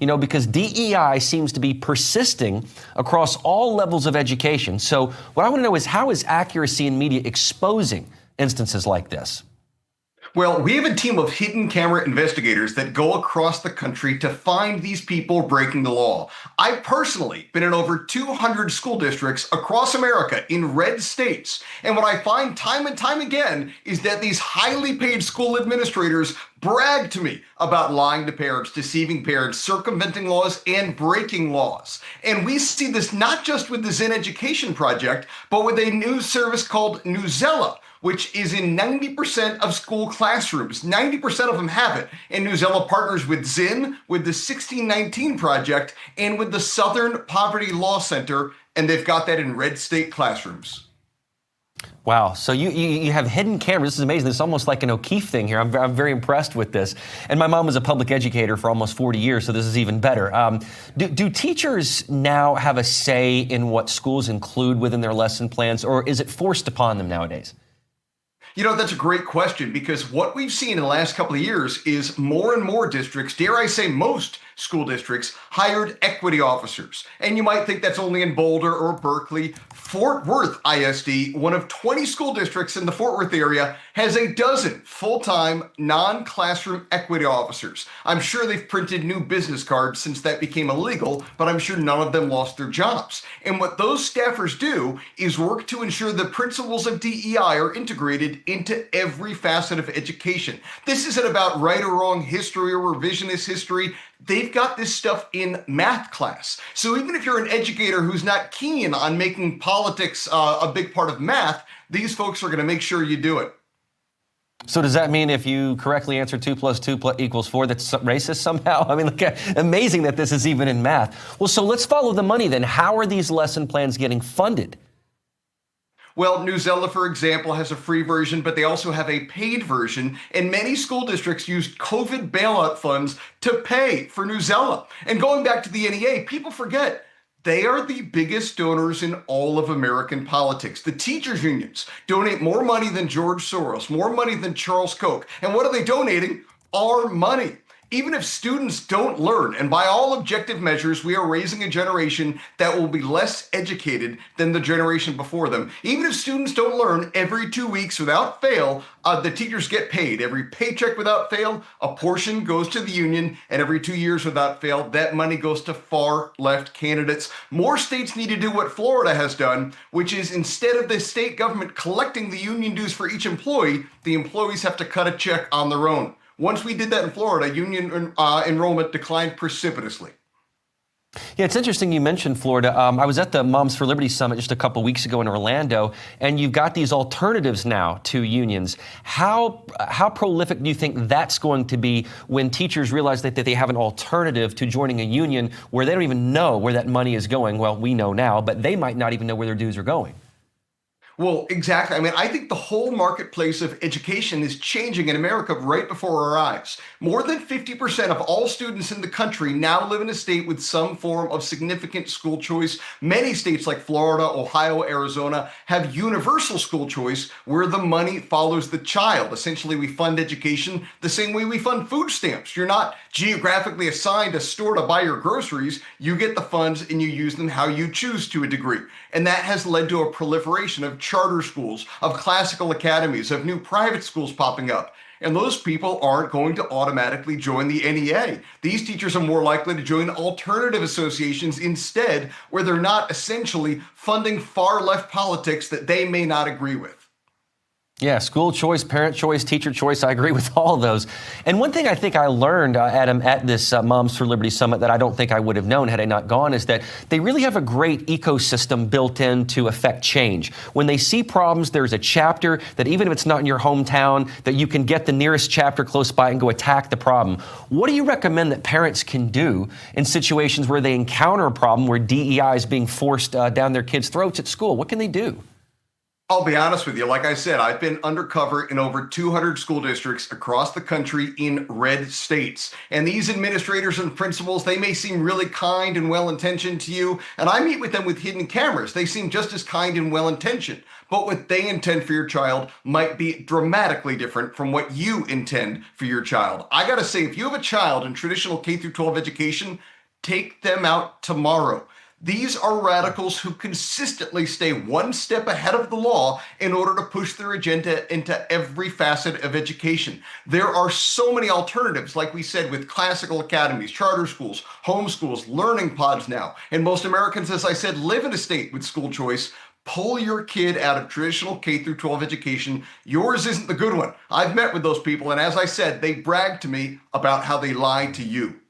because DEI seems to be persisting across all levels of education. So what I want to know is, how is accuracy in media exposing instances like this? Well, we have a team of hidden camera investigators that go across the country to find these people breaking the law. I've personally been in over 200 school districts across America in red states. And what I find time and time again is that these highly paid school administrators brag to me about lying to parents, deceiving parents, circumventing laws, and breaking laws. And we see this not just with the Zen Education Project, but with a news service called Newsella, which is in 90% of school classrooms. 90% of them have it. And Newsella partners with Zinn, with the 1619 Project, and with the Southern Poverty Law Center, and they've got that in red state classrooms. Wow. So you have hidden cameras. This is amazing. This is almost like an O'Keefe thing here. I'm very impressed with this. And my mom was a public educator for almost 40 years, so this is even better. Do teachers now have a say in what schools include within their lesson plans, or is it forced upon them nowadays? That's a great question, because what we've seen in the last couple of years is more and more districts, dare I say most school districts, hired equity officers. And you might think that's only in Boulder or Berkeley. Fort Worth ISD, one of 20 school districts in the Fort Worth area, has a dozen full-time non-classroom equity officers. I'm sure they've printed new business cards since that became illegal, but I'm sure none of them lost their jobs. And what those staffers do is work to ensure the principles of DEI are integrated into every facet of education. This isn't about right or wrong history or revisionist history. They've got this stuff in math class. So even if you're an educator who's not keen on making politics a big part of math, these folks are going to make sure you do it. So does that mean if you correctly answer 2 + 2 = 4, that's racist somehow? I mean, look, amazing that this is even in math. Well, so let's follow the money then. How are these lesson plans getting funded? Well, Newsella, for example, has a free version, but they also have a paid version, and many school districts use COVID bailout funds to pay for Newsella. And going back to the NEA, people forget they are the biggest donors in all of American politics. The teachers' unions donate more money than George Soros, more money than Charles Koch. And what are they donating? Our money. Even if students don't learn, and by all objective measures, we are raising a generation that will be less educated than the generation before them. Even if students don't learn every 2 weeks without fail, the teachers get paid. Every paycheck without fail, a portion goes to the union, and every 2 years without fail, that money goes to far left candidates. More states need to do what Florida has done, which is instead of the state government collecting the union dues for each employee, the employees have to cut a check on their own. Once we did that in Florida, union enrollment declined precipitously. Yeah, it's interesting you mentioned Florida. I was at the Moms for Liberty Summit just a couple weeks ago in Orlando, and you've got these alternatives now to unions. How prolific do you think that's going to be when teachers realize that they have an alternative to joining a union where they don't even know where that money is going? Well, we know now, but they might not even know where their dues are going. Well, exactly. I mean, I think the whole marketplace of education is changing in America right before our eyes. More than 50% of all students in the country now live in a state with some form of significant school choice. Many states like Florida, Ohio, Arizona have universal school choice where the money follows the child. Essentially, we fund education the same way we fund food stamps. You're not geographically assigned a store to buy your groceries. You get the funds and you use them how you choose to a degree. And that has led to a proliferation of charter schools, of classical academies, of new private schools popping up. And those people aren't going to automatically join the NEA. These teachers are more likely to join alternative associations instead, where they're not essentially funding far left politics that they may not agree with. Yeah, school choice, parent choice, teacher choice. I agree with all of those. And one thing I think I learned, Adam, at this Moms for Liberty Summit that I don't think I would have known had I not gone is that they really have a great ecosystem built in to affect change. When they see problems, there's a chapter that even if it's not in your hometown, that you can get the nearest chapter close by and go attack the problem. What do you recommend that parents can do in situations where they encounter a problem where DEI is being forced down their kids' throats at school? What can they do? I'll be honest with you. Like I said, I've been undercover in over 200 school districts across the country in red states. And these administrators and principals, they may seem really kind and well-intentioned to you. And I meet with them with hidden cameras. They seem just as kind and well-intentioned. But what they intend for your child might be dramatically different from what you intend for your child. I gotta say, if you have a child in traditional K through 12 education, take them out tomorrow. These are radicals who consistently stay one step ahead of the law in order to push their agenda into every facet of education. There are so many alternatives, like we said, with classical academies, charter schools, homeschools, learning pods now. And most Americans, as I said, live in a state with school choice. Pull your kid out of traditional K through 12 education. Yours isn't the good one. I've met with those people, and as I said, they brag to me about how they lie to you.